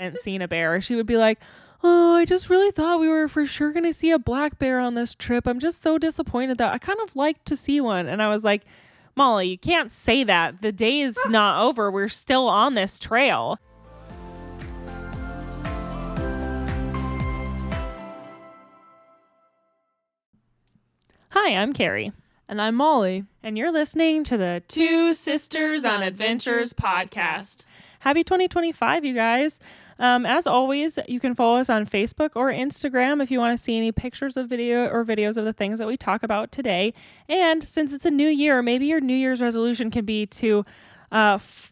hadn't seen a bear, she would be like, oh, I just really thought we were for sure going to see a black bear on this trip. I'm just so disappointed that I kind of like to see one. And I was like, Molly, you can't say that. The day is not over. We're still on this trail. Hi, I'm Carrie. And I'm Molly. And you're listening to the Two Sisters on Adventures podcast. Happy 2025, you guys. As always, you can follow us on Facebook or Instagram if you want to see any pictures of videos of the things that we talk about today. And since it's a new year, maybe your New Year's resolution can be to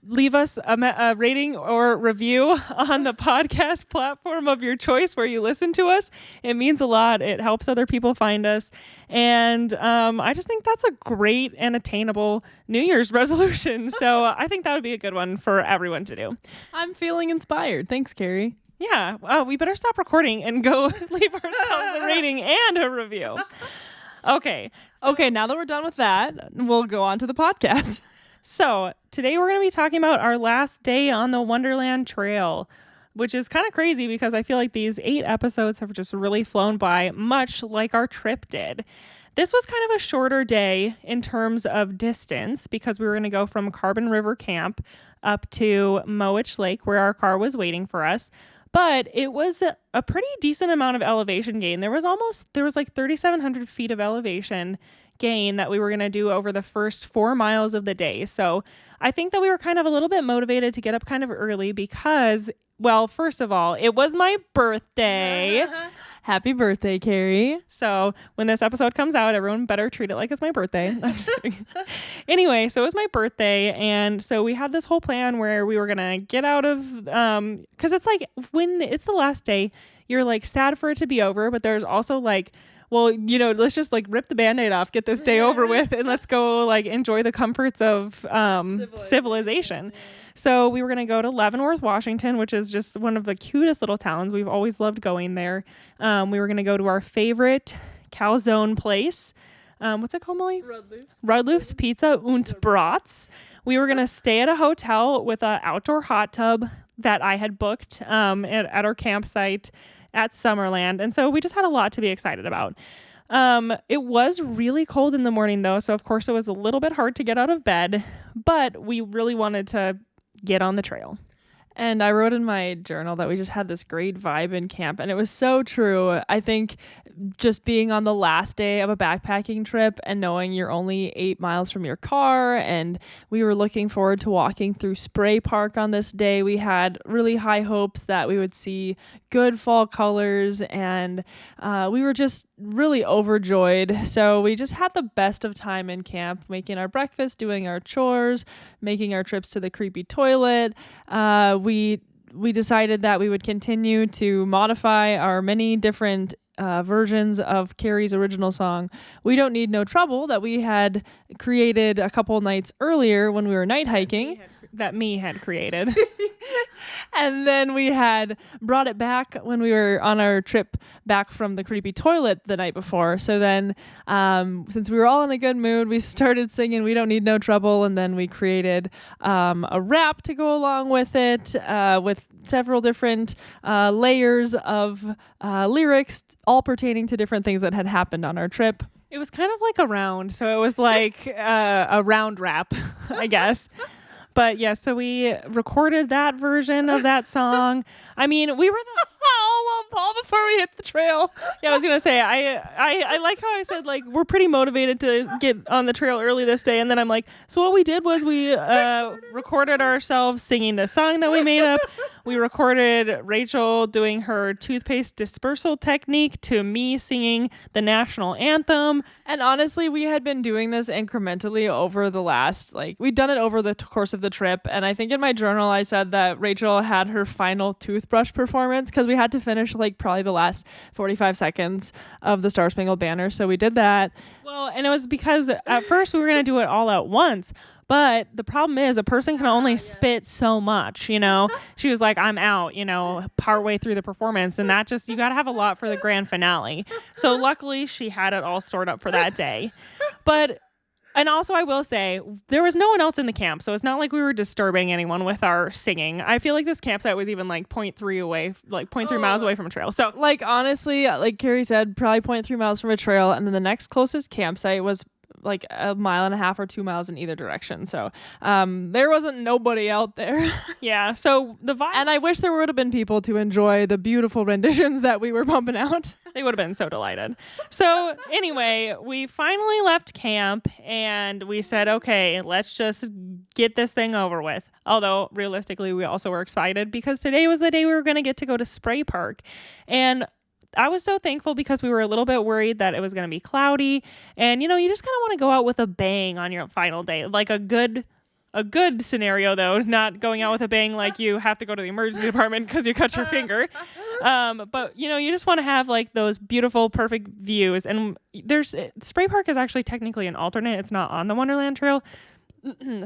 leave us a rating or review on the podcast platform of your choice where you listen to us. It means a lot. It helps other people find us. And I just think that's a great and attainable New Year's resolution. So I think that would be a good one for everyone to do. I'm feeling inspired. Thanks, Carrie. Yeah. We better stop recording and go leave ourselves a rating and a review. Okay. Okay, now that we're done with that, we'll go on to the podcast. So today we're going to be talking about our last day on the Wonderland Trail, which is kind of crazy because I feel like these 8 episodes have just really flown by, much like our trip did. This was kind of a shorter day in terms of distance because we were going to go from Carbon River Camp up to Mowich Lake where our car was waiting for us. But it was a pretty decent amount of elevation gain. There was like 3,700 feet of elevation gain that we were going to do over the first 4 miles of the day. So I think that we were kind of a little bit motivated to get up kind of early because, well, first of all, it was my birthday. Happy birthday, Carrie. So when this episode comes out, everyone better treat it like it's my birthday. I'm just kidding. Anyway, so it was my birthday. And so we had this whole plan where we were going to get out of, because it's like when it's the last day, you're like sad for it to be over. But there's also like, well, let's just like rip the Band-Aid off, get this day over with, and let's go like enjoy the comforts of civilization. So we were going to go to Leavenworth, Washington, which is just one of the cutest little towns. We've always loved going there. We were going to go to our favorite calzone place. What's it called, Molly? Rudloof's Pizza und Brats. We were going to stay at a hotel with an outdoor hot tub that I had booked at our campsite at Summerland. And so we just had a lot to be excited about. It was really cold in the morning though. So of course it was a little bit hard to get out of bed, but we really wanted to get on the trail. And I wrote in my journal that we just had this great vibe in camp. And it was so true. I think just being on the last day of a backpacking trip and knowing you're only 8 miles from your car, and we were looking forward to walking through Spray Park on this day. We had really high hopes that we would see good fall colors, and we were just really overjoyed. So we just had the best of time in camp, making our breakfast, doing our chores, making our trips to the creepy toilet. We decided that we would continue to modify our many different versions of Carrie's original song, We Don't Need No Trouble, that we had created a couple nights earlier when we were night hiking. That me had created. And then we had brought it back when we were on our trip back from the creepy toilet the night before. So then since we were all in a good mood, we started singing We Don't Need No Trouble. And then we created a rap to go along with it with several different layers of lyrics, all pertaining to different things that had happened on our trip. It was kind of like a round. So it was like a round rap, I guess. But yeah, so we recorded that version of that song. I mean, we were all before we hit the trail. Yeah, I was gonna say I like how I said like we're pretty motivated to get on the trail early this day, and then I'm like, so what we did was we recorded ourselves singing the song that we made up. We recorded Rachel doing her toothpaste dispersal technique to me singing the national anthem. And honestly, we had been doing this incrementally over the last, we'd done it over the course of the trip. And I think in my journal, I said that Rachel had her final toothbrush performance because we had to finish probably the last 45 seconds of the Star Spangled Banner. So we did that. Well, and it was because at first we were going to do it all at once. But the problem is a person can only spit so much, She was like, I'm out, partway through the performance. And that just, you got to have a lot for the grand finale. So luckily she had it all stored up for that day. But And also, I will say, there was no one else in the camp, so it's not like we were disturbing anyone with our singing. I feel like this campsite was even like 0.3 away, like 0.3 miles away from a trail. So, Like, honestly, like Carrie said, probably 0.3 miles from a trail. And then the next closest campsite was like 1.5 miles or 2 miles in either direction. So there wasn't nobody out there. yeah. So the vibe. And I wish there would have been people to enjoy the beautiful renditions that we were pumping out. They would have been so delighted. So anyway, we finally left camp and we said, okay, let's just get this thing over with. Although realistically, we also were excited because today was the day we were going to get to go to Spray Park. And I was so thankful because we were a little bit worried that it was going to be cloudy. And, you know, you just kind of want to go out with a bang on your final day. Like a good scenario, though, not going out with a bang like you have to go to the emergency department because you cut your finger. But, you know, you just want to have like those beautiful, perfect views. And Spray Park is actually technically an alternate. It's not on the Wonderland Trail.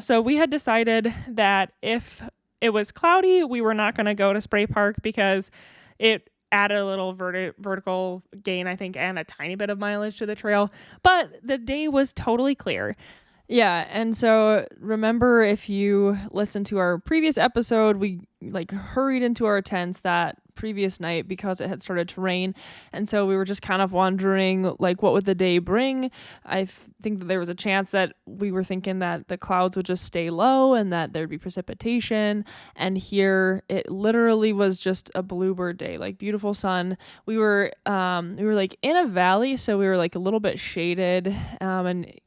So we had decided that if it was cloudy, we were not going to go to Spray Park because it added a little vertical gain, I think, and a tiny bit of mileage to the trail. But the day was totally clear. Yeah, and so remember, if you listened to our previous episode, we like hurried into our tents that previous night because it had started to rain, and so we were just kind of wondering like what would the day bring. I think that there was a chance that we were thinking that the clouds would just stay low and that there'd be precipitation, and here it literally was just a bluebird day, like beautiful sun. We were like in a valley, so we were like a little bit shaded, and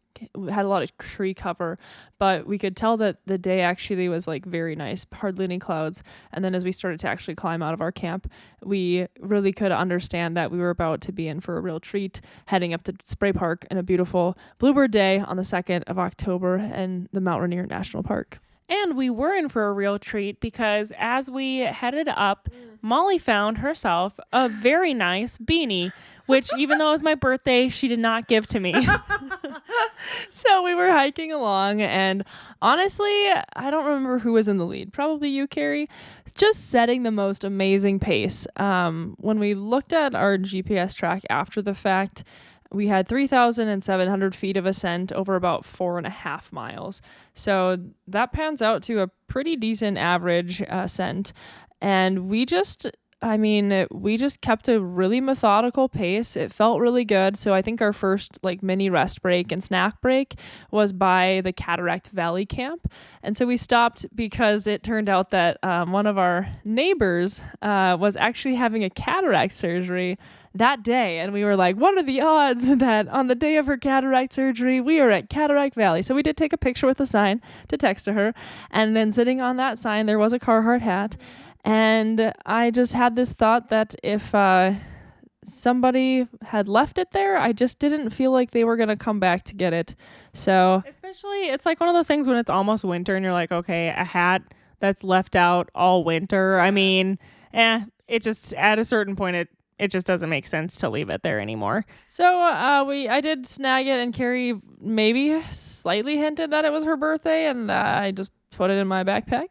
had a lot of tree cover, but we could tell that the day actually was like very nice, hardly any clouds. And then as we started to actually climb out of our camp, we really could understand that we were about to be in for a real treat, heading up to Spray Park in a beautiful bluebird day on the 2nd of October in the Mount Rainier National Park. And we were in for a real treat because as we headed up, Molly found herself a very nice beanie, which even though it was my birthday, she did not give to me. So we were hiking along, and honestly, I don't remember who was in the lead. Probably you, Carrie. Just setting the most amazing pace. When we looked at our GPS track after the fact, we had 3,700 feet of ascent over about 4.5 miles. So that pans out to a pretty decent average ascent. And we just kept a really methodical pace. It felt really good. So I think our first like mini rest break and snack break was by the Cataract Valley camp. And so we stopped because it turned out that one of our neighbors was actually having a cataract surgery that day. And we were like, what are the odds that on the day of her cataract surgery, we are at Cataract Valley? So we did take a picture with the sign to text to her. And then sitting on that sign, there was a Carhartt hat. And I just had this thought that if somebody had left it there, I just didn't feel like they were going to come back to get it. So especially, it's like one of those things when it's almost winter and you're like, okay, a hat that's left out all winter. I mean, it just, at a certain point, it just doesn't make sense to leave it there anymore. So I did snag it, and Carrie maybe slightly hinted that it was her birthday, and I just put it in my backpack.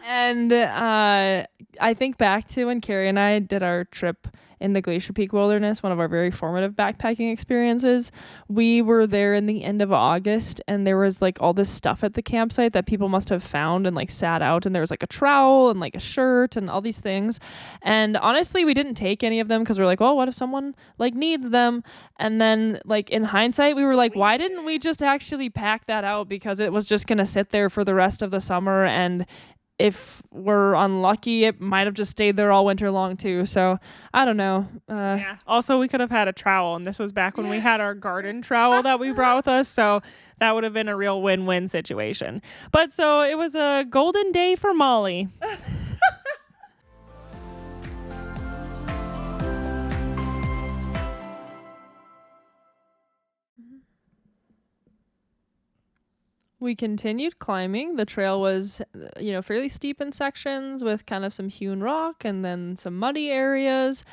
And I think back to when Carrie and I did our trip in the Glacier Peak Wilderness, one of our very formative backpacking experiences. We were there in the end of August, and there was like all this stuff at the campsite that people must have found and like sat out, and there was like a trowel and like a shirt and all these things. And honestly, we didn't take any of them because we're like, well, what if someone like needs them? And then like in hindsight, we were like, why didn't we just actually pack that out? Because it was just gonna sit there for the rest of the summer, and if we're unlucky, it might have just stayed there all winter long too. So I don't know. Yeah. Also, we could have had a trowel, and this was back when we had our garden trowel that we brought with us. So that would have been a real win-win situation. But so it was a golden day for Molly. We continued climbing. The trail was, fairly steep in sections with kind of some hewn rock and then some muddy areas.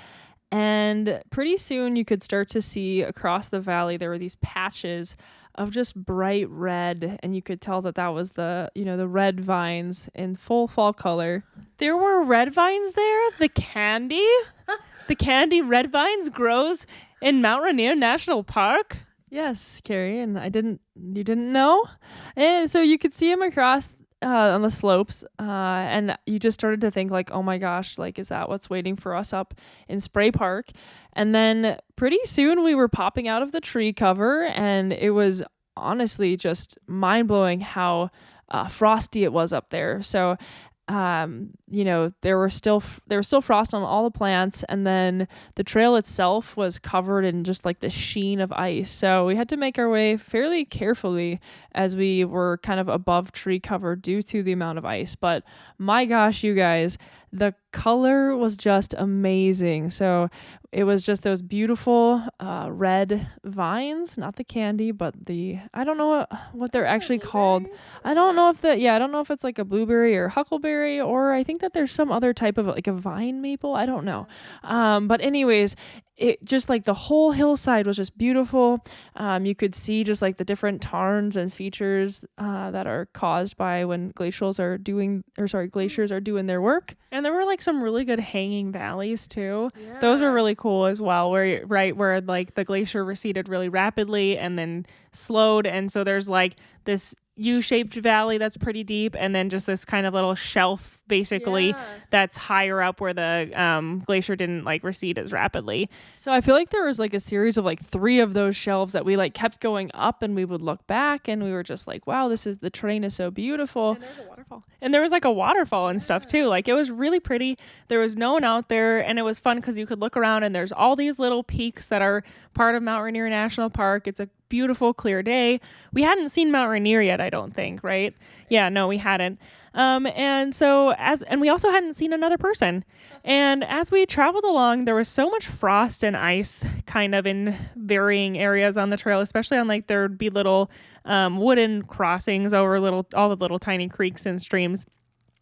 And pretty soon you could start to see across the valley, there were these patches of just bright red. And you could tell that was the red vines in full fall color. There were red vines there? The candy red vines grows in Mount Rainier National Park? Yes, Carrie, and you didn't know? And so you could see him across on the slopes, and you just started to think like, oh my gosh, like, is that what's waiting for us up in Spray Park? And then pretty soon we were popping out of the tree cover, and it was honestly just mind blowing how frosty it was up there. So there was still frost on all the plants, and then the trail itself was covered in just like this sheen of ice. So we had to make our way fairly carefully as we were kind of above tree cover due to the amount of ice. But my gosh, you guys, the color was just amazing. So it was just those beautiful red vines, not the candy, but I don't know what they're actually called. I don't know if it's like a blueberry or huckleberry, or I think that there's some other type of like a vine maple. I don't know. But anyways, it just like the whole hillside was just beautiful. You could see just like the different tarns and features that are caused by when glaciers are doing their work. And there were like some really good hanging valleys too. Yeah. Those were really cool as well, where like the glacier receded really rapidly and then slowed, and so there's like this U-shaped valley that's pretty deep, and then just this kind of little shelf basically that's higher up where the glacier didn't like recede as rapidly. So I feel like there was like a series of like 3 of those shelves that we like kept going up, and we would look back and we were just like, wow, the terrain is so beautiful. And there's a waterfall. And there was like a waterfall and stuff too. Like it was really pretty. There was no one out there, and it was fun because you could look around and there's all these little peaks that are part of Mount Rainier National Park. It's a beautiful clear day. We hadn't seen Mount Rainier yet, I don't think, right? Yeah, no, we hadn't. And we also hadn't seen another person. And as we traveled along, there was so much frost and ice kind of in varying areas on the trail, especially on like there'd be little wooden crossings over all the little tiny creeks and streams.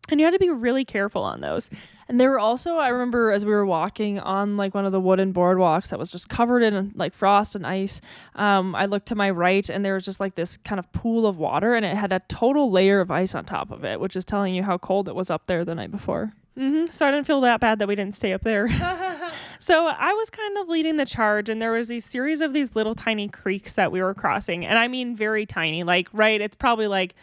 And you had to be really careful on those. And there were also, I remember as we were walking on like one of the wooden boardwalks that was just covered in like frost and ice, I looked to my right and there was just like this kind of pool of water, and it had a total layer of ice on top of it, which is telling you how cold it was up there the night before. Mm-hmm. So I didn't feel that bad that we didn't stay up there. So I was kind of leading the charge, and there was a series of these little tiny creeks that we were crossing. And I mean very tiny, like, right, it's probably like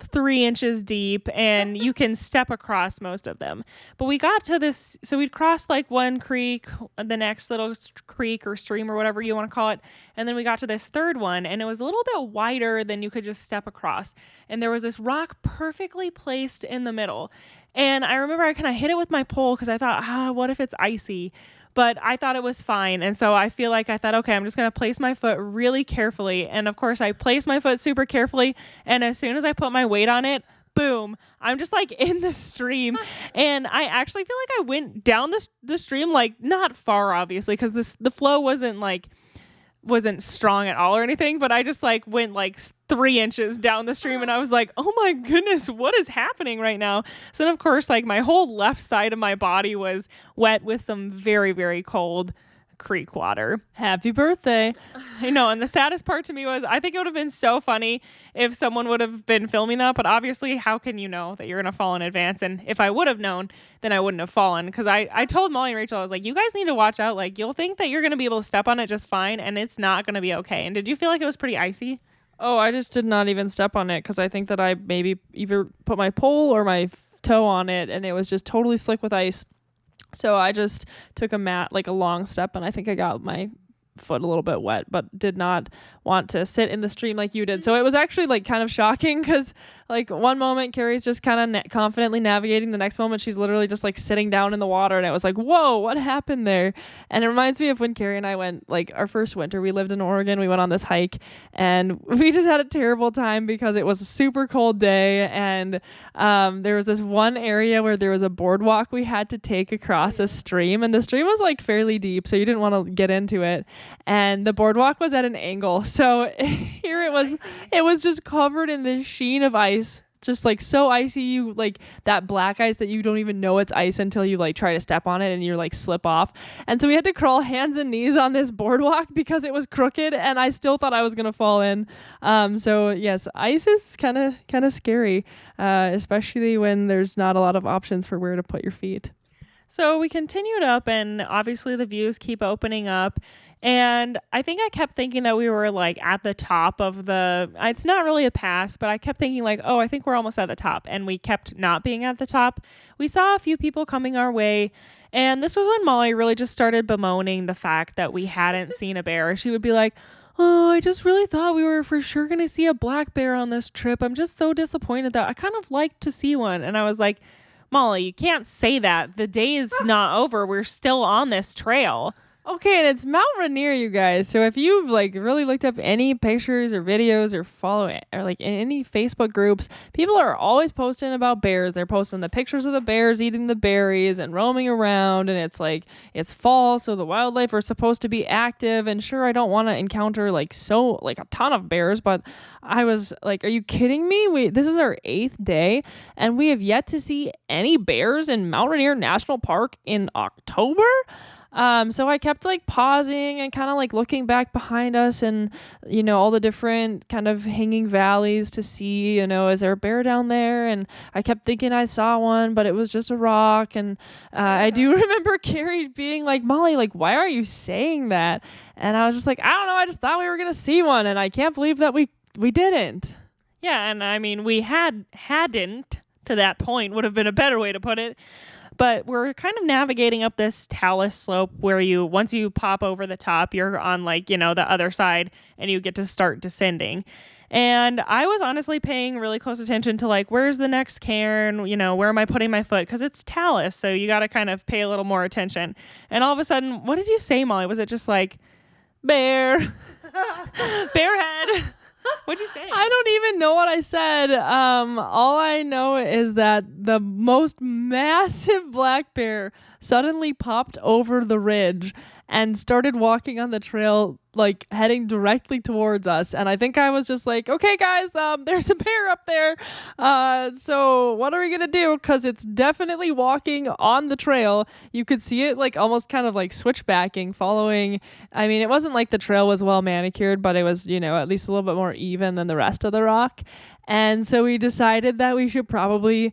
3 inches deep, and you can step across most of them. But we got to this, so we'd crossed like one creek, the next little creek or stream or whatever you want to call it, and then we got to this third one, and it was a little bit wider than you could just step across, and there was this rock perfectly placed in the middle. And I remember I kind of hit it with my pole because I thought, what if it's icy? But I thought it was fine. And so I thought, okay, I'm just going to place my foot really carefully. And of course I placed my foot super carefully. And as soon as I put my weight on it, boom, I'm just like in the stream. And I actually feel like I went down the stream, like not far, obviously, because the flow wasn't strong at all or anything, but I just like went like 3 inches down the stream, and I was like, oh my goodness, what is happening right now? So then of course, like my whole left side of my body was wet with some very, very cold creek water. Happy birthday. I know. And the saddest part to me was, I think it would have been so funny if someone would have been filming that, but obviously how can you know that you're going to fall in advance? And if I would have known, then I wouldn't have fallen. Cause I told Molly and Rachel, I was like, you guys need to watch out. Like you'll think that you're going to be able to step on it just fine, and it's not going to be okay. And did you feel like it was pretty icy? Oh, I just did not even step on it, because I think that I maybe either put my pole or my toe on it, and it was just totally slick with ice. So I just took a long step, and I think I got my foot a little bit wet, but did not want to sit in the stream like you did. So it was actually like kind of shocking, because like one moment Carrie's just kind of confidently navigating, the next moment she's literally just like sitting down in the water, and it was like, whoa, what happened there? And it reminds me of when Carrie and I went, like our first winter, we lived in Oregon, we went on this hike, and we just had a terrible time because it was a super cold day, and there was this one area where there was a boardwalk we had to take across a stream, and the stream was like fairly deep, so you didn't want to get into it, and the boardwalk was at an angle. So here it was just covered in this sheen of ice, just like so icy, you like that black ice that you don't even know it's ice until you like try to step on it and you're like slip off. And so we had to crawl hands and knees on this boardwalk because it was crooked, and I still thought I was gonna fall in. So yes, ice is kind of scary, especially when there's not a lot of options for where to put your feet. So we continued up, and obviously the views keep opening up. And I think I kept thinking that we were like at the top of it's not really a pass, but I kept thinking like, oh, I think we're almost at the top. And we kept not being at the top. We saw a few people coming our way. And this was when Molly really just started bemoaning the fact that we hadn't seen a bear. She would be like, oh, I just really thought we were for sure going to see a black bear on this trip. I'm just so disappointed that I kind of like to see one. And I was like, Molly, you can't say that. The day is not over. We're still on this trail. Okay, and it's Mount Rainier, you guys. So if you've like really looked up any pictures or videos or follow it or like in any Facebook groups, people are always posting about bears. They're posting the pictures of the bears eating the berries and roaming around, and it's like it's fall, so the wildlife are supposed to be active. And sure, I don't want to encounter like a ton of bears, but I was like, are you kidding me? This is our 8th day, and we have yet to see any bears in Mount Rainier National Park in October. So I kept like pausing and kind of like looking back behind us and, all the different kind of hanging valleys to see, is there a bear down there? And I kept thinking I saw one, but it was just a rock. And I do remember Carrie being like, Molly, like, why are you saying that? And I was just like, I don't know. I just thought we were going to see one. And I can't believe that we didn't. Yeah. And I mean, we hadn't to that point would have been a better way to put it. But we're kind of navigating up this talus slope where once you pop over the top, you're on the other side and you get to start descending. And I was honestly paying really close attention to where's the next cairn? Where am I putting my foot? Because it's talus. So you got to kind of pay a little more attention. And all of a sudden, what did you say, Molly? Was it just like bear, bear head? What'd you say? I don't even know what I said. All I know is that the most massive black bear suddenly popped over the ridge and started walking on the trail, heading directly towards us. And I think I was just like, okay, guys, there's a bear up there. So what are we going to do? Because it's definitely walking on the trail. You could see it almost kind of switchbacking, following. I mean, it wasn't like the trail was well manicured, but it was, at least a little bit more even than the rest of the rock. And so we decided that we should probably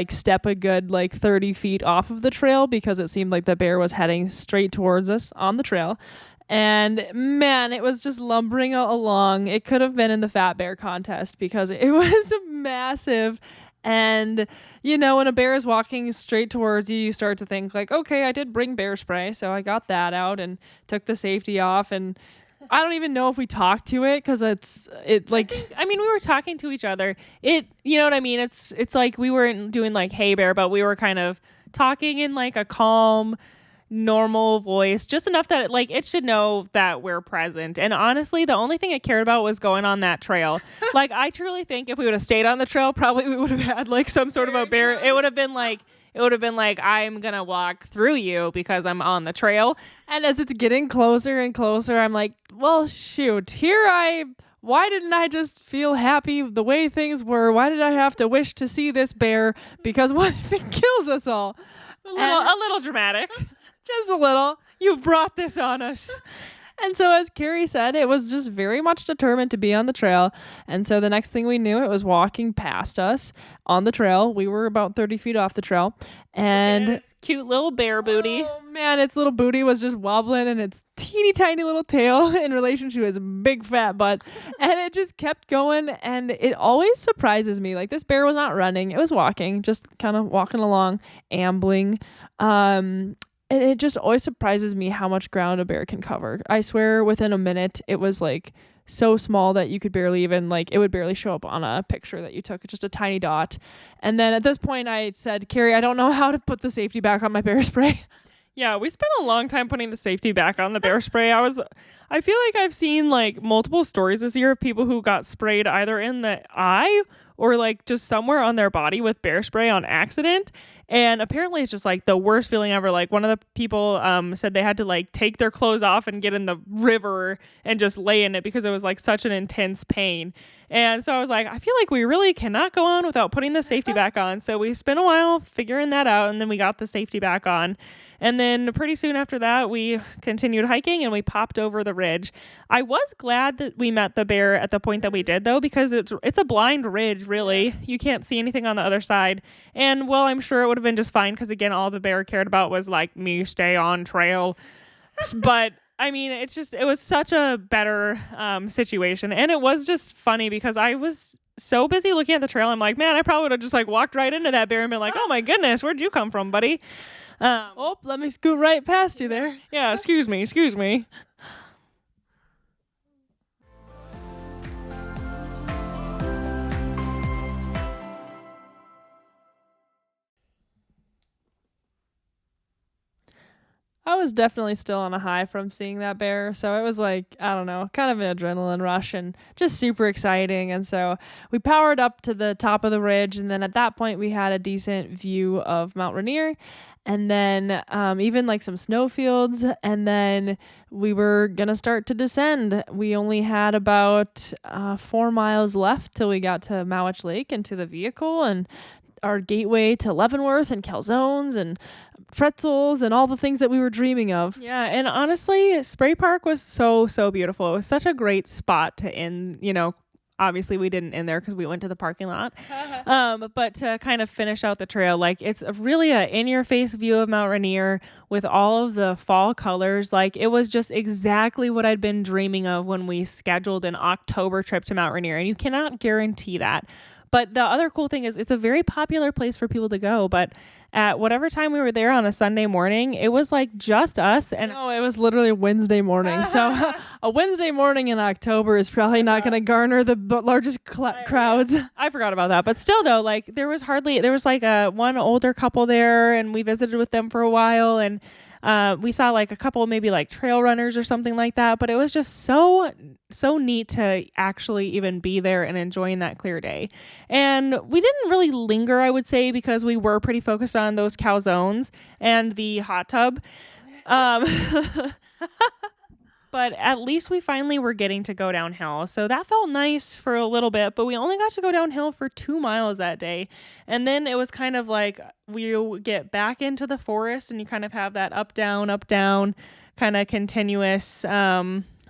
step a good 30 feet off of the trail because it seemed like the bear was heading straight towards us on the trail. And man, it was just lumbering along. It could have been in the fat bear contest because it was massive. And, when a bear is walking straight towards you, you start to think okay, I did bring bear spray. So I got that out and took the safety off. And I don't even know if we talked to it because we were talking to each other. You know what I mean? It's like we weren't doing hey bear, but we were kind of talking in a calm, normal voice, just enough that it should know that we're present. And honestly, the only thing it cared about was going on that trail. I truly think if we would have stayed on the trail, probably we would have had some sort of a bear. It would have been I'm going to walk through you because I'm on the trail. And as it's getting closer and closer, I'm like, well, shoot, why didn't I just feel happy the way things were? Why did I have to wish to see this bear? Because what if it kills us all? A little dramatic. Just a little. You brought this on us. And so as Carrie said, it was just very much determined to be on the trail. And so the next thing we knew, it was walking past us on the trail. We were about 30 feet off the trail. And its cute little bear booty. Oh man, its little booty was just wobbling and its teeny tiny little tail in relation to his big fat butt. And it just kept going. And it always surprises me. This bear was not running. It was walking, just kind of walking along, ambling. And it just always surprises me how much ground a bear can cover. I swear within a minute, it was so small that you could barely even it would barely show up on a picture that you took. It's just a tiny dot. And then at this point I said, Carrie, I don't know how to put the safety back on my bear spray. Yeah, we spent a long time putting the safety back on the bear spray. I feel like I've seen multiple stories this year of people who got sprayed either in the eye or just somewhere on their body with bear spray on accident. And apparently it's just the worst feeling ever. One of the people said they had to take their clothes off and get in the river and just lay in it because it was such an intense pain. And so I was like, I feel like we really cannot go on without putting the safety back on. So we spent a while figuring that out, and then we got the safety back on. And then pretty soon after that, we continued hiking and we popped over the ridge. I was glad that we met the bear at the point that we did, though, because it's a blind ridge, really. You can't see anything on the other side. And, well, I'm sure it would have been just fine because, again, all the bear cared about was, like, me stay on trail. But, I mean, it was such a better situation. And it was just funny because I was so busy looking at the trail. I'm like, man, I probably would have just, like, walked right into that bear and been like, oh, my goodness, where'd you come from, buddy? Let me scoot right past you there. Yeah, excuse me. I was definitely still on a high from seeing that bear. So it was like, I don't know, kind of an adrenaline rush and just super exciting. And so we powered up to the top of the ridge. And then at that point, we had a decent view of Mount Rainier. And then even like some snowfields. And then we were going to start to descend. We only had about 4 miles left till we got to Mowich Lake and to the vehicle and our gateway to Leavenworth and calzones and pretzels and all the things that we were dreaming of. Yeah, and honestly, Spray Park was so beautiful. It was such a great spot to end, obviously we didn't end there because we went to the parking lot. But to kind of finish out the trail, like it's really a in-your-face view of Mount Rainier with all of the fall colors. Like it was just exactly what I'd been dreaming of when we scheduled an October trip to Mount Rainier, and you cannot guarantee that. But the other cool thing is it's a very popular place for people to go. But at whatever time we were there on a Sunday morning, it was like just us. And no, it was literally Wednesday morning. So a Wednesday morning in October is probably not going to garner the largest crowds. I forgot about that. But still, though, like there was like one older couple there, and we visited with them for a while. And we saw like a couple maybe like trail runners or something like that, but it was just so neat to actually even be there and enjoying that clear day. And we didn't really linger, I would say, because we were pretty focused on those calzones and the hot tub. But at least we finally were getting to go downhill. So that felt nice for a little bit, but we only got to go downhill for 2 miles that day. And then it was kind of like we get back into the forest and you kind of have that up, down kind of continuous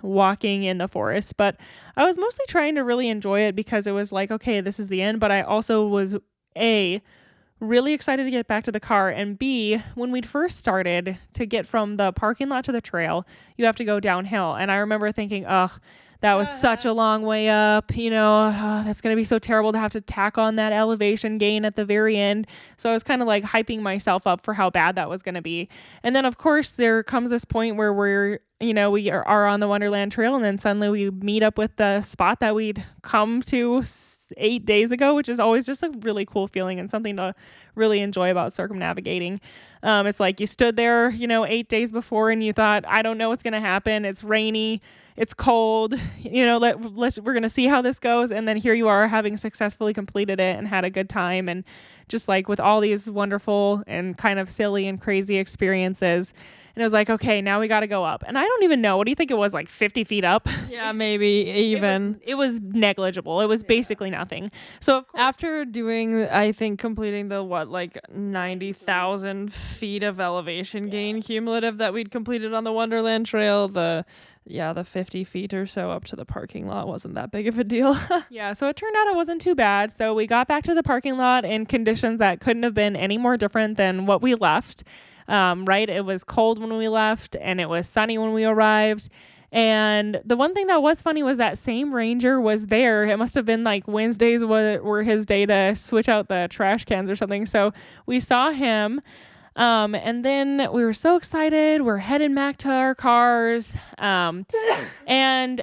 walking in the forest. But I was mostly trying to really enjoy it because it was like, okay, this is the end. But I also was really excited to get back to the car, and B, when we'd first started to get from the parking lot to the trail, you have to go downhill. And I remember thinking, that was such a long way up, that's going to be so terrible to have to tack on that elevation gain at the very end. So I was kind of like hyping myself up for how bad that was going to be. And then of course there comes this point where we are on the Wonderland Trail, and then suddenly we meet up with the spot that we'd come to 8 days ago, which is always just a really cool feeling and something to really enjoy about circumnavigating. It's like you stood there, 8 days before, and you thought, I don't know what's going to happen. It's rainy. It's cold, we're going to see how this goes. And then here you are having successfully completed it and had a good time. And just like with all these wonderful and kind of silly and crazy experiences. And it was like, okay, now we got to go up. And I don't even know. What do you think it was, like 50 feet up? Yeah, maybe even. It was negligible. It was basically nothing. So after doing, I think, completing the 90,000 feet of elevation gain cumulative that we'd completed on the Wonderland Trail, the 50 feet or so up to the parking lot wasn't that big of a deal. Yeah, so it turned out it wasn't too bad. So we got back to the parking lot in conditions that couldn't have been any more different than what we left. Right? It was cold when we left, and it was sunny when we arrived. And the one thing that was funny was that same ranger was there. It must have been like Wednesdays were his day to switch out the trash cans or something. So we saw him. And then we were so excited. We're heading back to our cars. And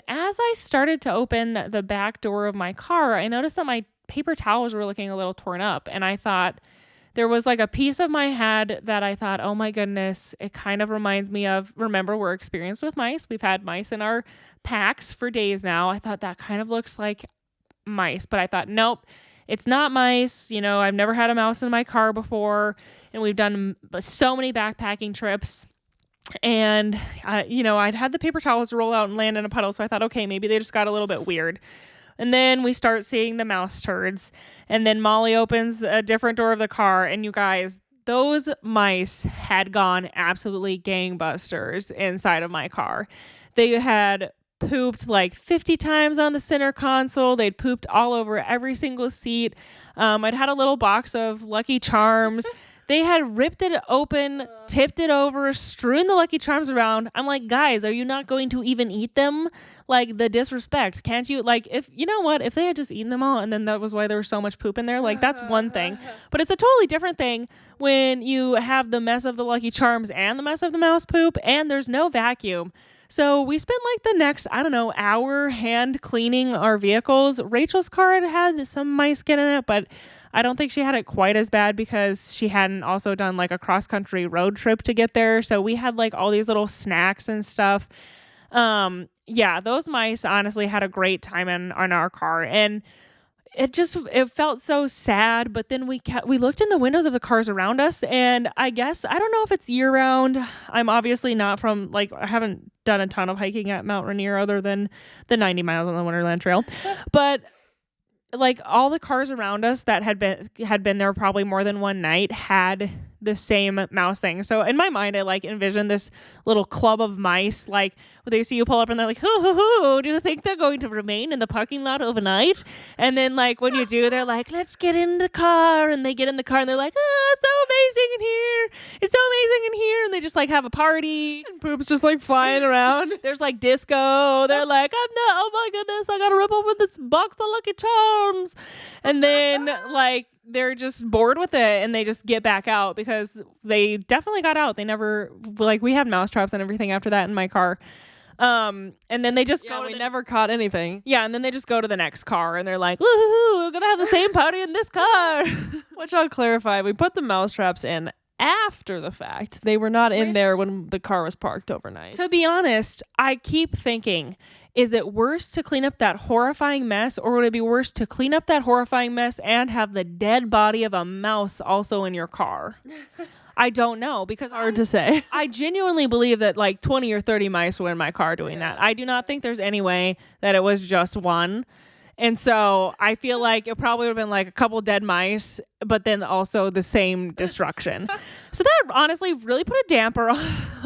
as I started to open the back door of my car, I noticed that my paper towels were looking a little torn up. And I thought, there was like a piece of my head that I thought, oh my goodness, it kind of reminds me of, remember, we're experienced with mice. We've had mice in our packs for days now. I thought that kind of looks like mice, but I thought, nope, it's not mice. I've never had a mouse in my car before, and we've done so many backpacking trips. And, I'd had the paper towels roll out and land in a puddle. So I thought, okay, maybe they just got a little bit weird. And then we start seeing the mouse turds. And then Molly opens a different door of the car. And you guys, those mice had gone absolutely gangbusters inside of my car. They had pooped like 50 times on the center console. They'd pooped all over every single seat. I'd had a little box of Lucky Charms. They had ripped it open, tipped it over, strewn the Lucky Charms around. I'm like, guys, are you not going to even eat them? Like, the disrespect. Can't you? Like, if you know what? If they had just eaten them all and then that was why there was so much poop in there, like, that's one thing. But it's a totally different thing when you have the mess of the Lucky Charms and the mess of the mouse poop and there's no vacuum. So we spent like the next, I don't know, hour hand cleaning our vehicles. Rachel's car had some mice get in it, but I don't think she had it quite as bad because she hadn't also done like a cross-country road trip to get there. So we had like all these little snacks and stuff. Yeah, those mice honestly had a great time on our car. And it felt so sad. But then we looked in the windows of the cars around us. And I guess, I don't know if it's year round. I'm obviously not from, like, I haven't done a ton of hiking at Mount Rainier other than the 90 miles on the Wonderland Trail. But like all the cars around us that had been there probably more than one night had the same mouse thing. So in my mind, I like envisioned this little club of mice. Like they see you pull up and they're like, hoo, hoo, hoo, do you think they're going to remain in the parking lot overnight? And then like when you do, they're like, let's get in the car. And they get in the car and they're like, oh, it's so amazing in here. It's so amazing in here. And they just like have a party. And poop's just like flying around. There's like disco. They're like, oh my goodness, I gotta rip open this box of Lucky Charms. And then like they're just bored with it and they just get back out because they definitely got out. They never, like, we had mouse traps and everything after that in my car. And then they just we never caught anything. Yeah, and then they just go to the next car and they're like, woohoo, we're gonna have the same party in this car. Which I'll clarify, we put the mouse traps in after the fact. They were not in there when the car was parked overnight. To be honest, I keep thinking, is it worse to clean up that horrifying mess, or would it be worse to clean up that horrifying mess and have the dead body of a mouse also in your car? I don't know, because hard to say. I genuinely believe that like 20 or 30 mice were in my car doing that. I do not think there's any way that it was just one. And so I feel like it probably would have been like a couple dead mice, but then also the same destruction. So that honestly really put a damper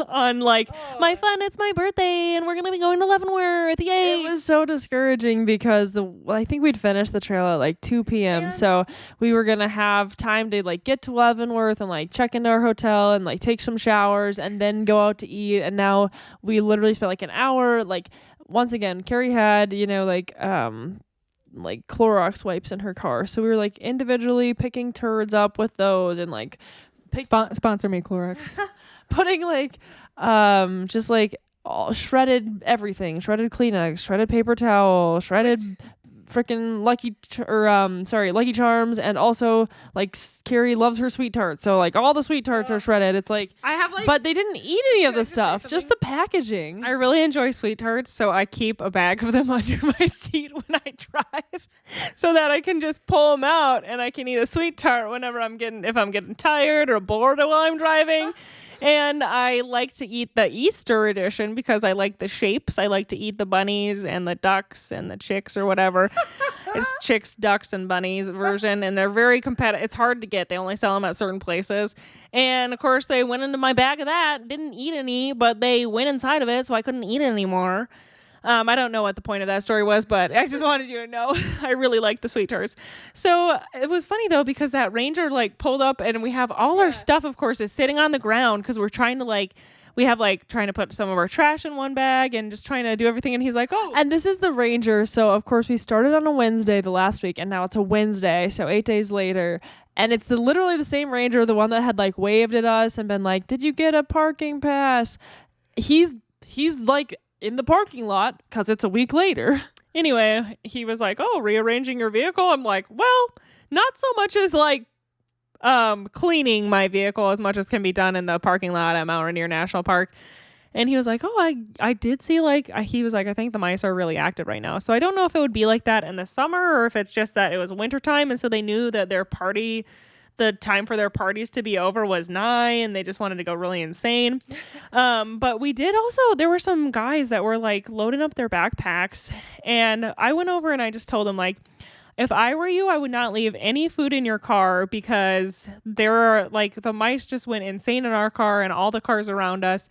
on like my fun. It's my birthday and we're going to be going to Leavenworth. Yay. It was so discouraging because I think we'd finished the trail at like 2 p.m. Yeah. So we were going to have time to like get to Leavenworth and like check into our hotel and like take some showers and then go out to eat. And now we literally spent like an hour. Like once again, Carrie had, like Clorox wipes in her car, so we were like individually picking turds up with those and like sponsor me, Clorox. Putting like just like all shredded everything, shredded Kleenex, shredded paper towel, shredded freaking Lucky Charms, and also like Carrie loves her sweet tarts, so like all the sweet tarts are shredded. It's like I have like, but they didn't eat any of the stuff, just the packaging. I really enjoy sweet tarts, so I keep a bag of them under my seat when I drive, so that I can just pull them out and I can eat a sweet tart whenever if I'm getting tired or bored while I'm driving. And I like to eat the Easter edition because I like the shapes. I like to eat the bunnies and the ducks and the chicks or whatever. It's chicks, ducks, and bunnies version. And they're very competitive. It's hard to get. They only sell them at certain places. And, of course, they went into my bag of that. Didn't eat any, but they went inside of it, so I couldn't eat it anymore. I don't know what the point of that story was, but I just wanted you to know I really like the sweet tarts. So it was funny, though, because that ranger like pulled up and we have all our stuff, of course, is sitting on the ground because we're trying to trying to put some of our trash in one bag and just trying to do everything. And he's like, oh. And this is the ranger. So, of course, we started on a Wednesday the last week and now it's a Wednesday. So 8 days later. And it's literally the same ranger, the one that had like waved at us and been like, did you get a parking pass? He's like in the parking lot because it's a week later. Anyway, he was like, oh, rearranging your vehicle? I'm like, well, not so much as like cleaning my vehicle as much as can be done in the parking lot at Mount Rainier National Park. And he was like, oh, I did see he was like, I think the mice are really active right now. So I don't know if it would be like that in the summer or if it's just that it was wintertime and so they knew that their party the time for their parties to be over was nigh and they just wanted to go really insane. But we did also, there were some guys that were like loading up their backpacks, and I went over and I just told them, like, if I were you, I would not leave any food in your car, because there are like the mice just went insane in our car and all the cars around us.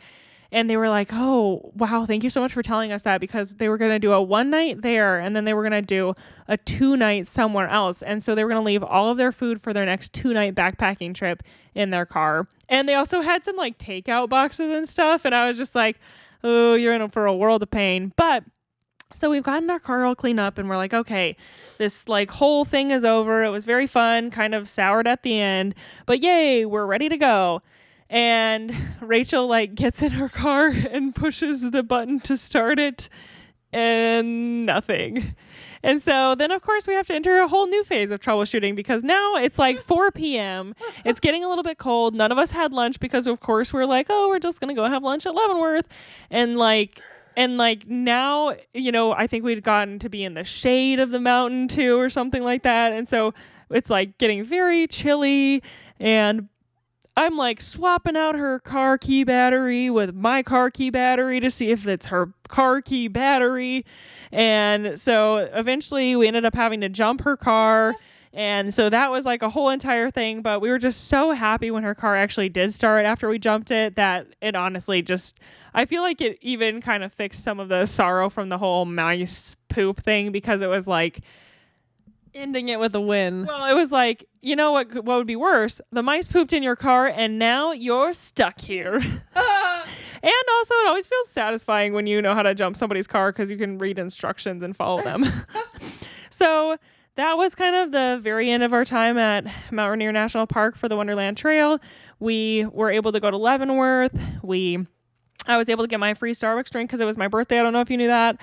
And they were like, oh, wow, thank you so much for telling us that, because they were going to do a 1 night there and then they were going to do a 2 night somewhere else. And so they were going to leave all of their food for their next 2 night backpacking trip in their car. And they also had some like takeout boxes and stuff. And I was just like, oh, you're in for a world of pain. But so we've gotten our car all cleaned up and we're like, okay, this like whole thing is over. It was very fun, kind of soured at the end, but yay, we're ready to go. And Rachel like gets in her car and pushes the button to start it, and nothing. And so then of course we have to enter a whole new phase of troubleshooting, because now it's like 4 p.m. It's getting a little bit cold. None of us had lunch because of course we're like, oh, we're just going to go have lunch at Leavenworth. And now, you know, I think we'd gotten to be in the shade of the mountain too or something like that. And so it's like getting very chilly, and I'm like swapping out her car key battery with my car key battery to see if it's her car key battery. And so eventually we ended up having to jump her car. And so that was like a whole entire thing. But we were just so happy when her car actually did start after we jumped it, that it honestly just, I feel like it even kind of fixed some of the sorrow from the whole mice poop thing, because it was like, ending it with a win. well, it was like, you know what would be worse? The mice pooped in your car and now you're stuck here. And also it always feels satisfying when you know how to jump somebody's car, because you can read instructions and follow them. So that was kind of the very end of our time at Mount Rainier National Park for the Wonderland Trail. We were able to go to Leavenworth. I was able to get my free Starbucks drink because it was my birthday. I don't know if you knew that.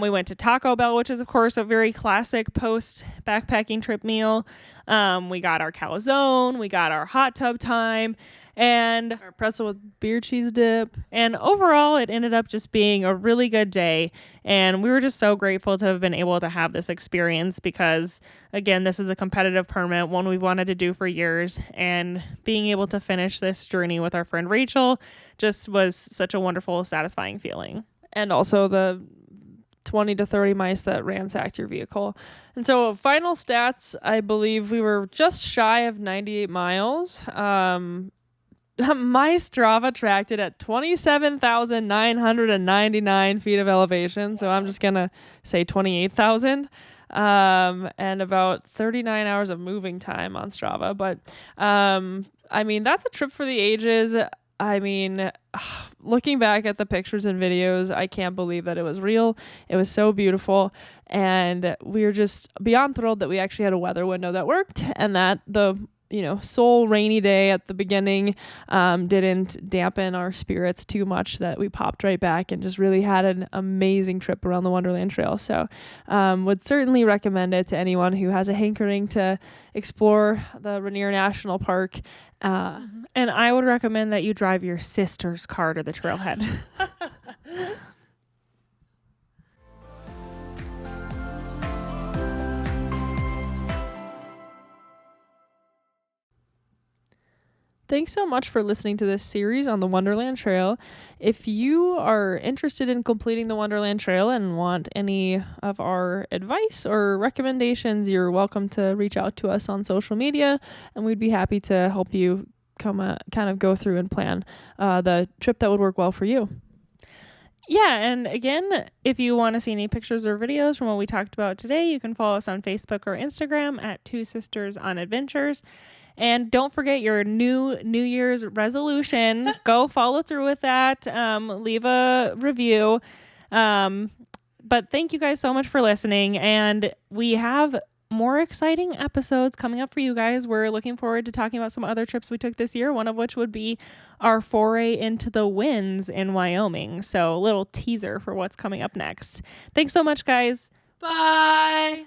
We went to Taco Bell, which is, of course, a very classic post-backpacking trip meal. We got our calzone. We got our hot tub time. And our pretzel with beer cheese dip. And overall, it ended up just being a really good day. And we were just so grateful to have been able to have this experience, because, again, this is a competitive permit, one we've wanted to do for years. And being able to finish this journey with our friend Rachel just was such a wonderful, satisfying feeling. And also the 20 to 30 mice that ransacked your vehicle. And so final stats, I believe we were just shy of 98 miles. My Strava tracked it at 27,999 feet of elevation. So I'm just going to say 28,000. And about 39 hours of moving time on Strava. But, I mean, that's a trip for the ages. I mean, looking back at the pictures and videos, I can't believe that it was real. It was so beautiful. And we were just beyond thrilled that we actually had a weather window that worked, and that the sole rainy day at the beginning didn't dampen our spirits too much, that we popped right back and just really had an amazing trip around the Wonderland Trail. So would certainly recommend it to anyone who has a hankering to explore the Rainier National Park. And I would recommend that you drive your sister's car to the trailhead. Thanks so much for listening to this series on the Wonderland Trail. If you are interested in completing the Wonderland Trail and want any of our advice or recommendations, you're welcome to reach out to us on social media, and we'd be happy to help you kind of go through and plan the trip that would work well for you. Yeah, and again, if you want to see any pictures or videos from what we talked about today, you can follow us on Facebook or Instagram at Two Sisters on Adventures. And don't forget your New Year's resolution. Go follow through with that. Leave a review. But thank you guys so much for listening. And we have more exciting episodes coming up for you guys. We're looking forward to talking about some other trips we took this year, one of which would be our foray into the winds in Wyoming. So a little teaser for what's coming up next. Thanks so much, guys. Bye.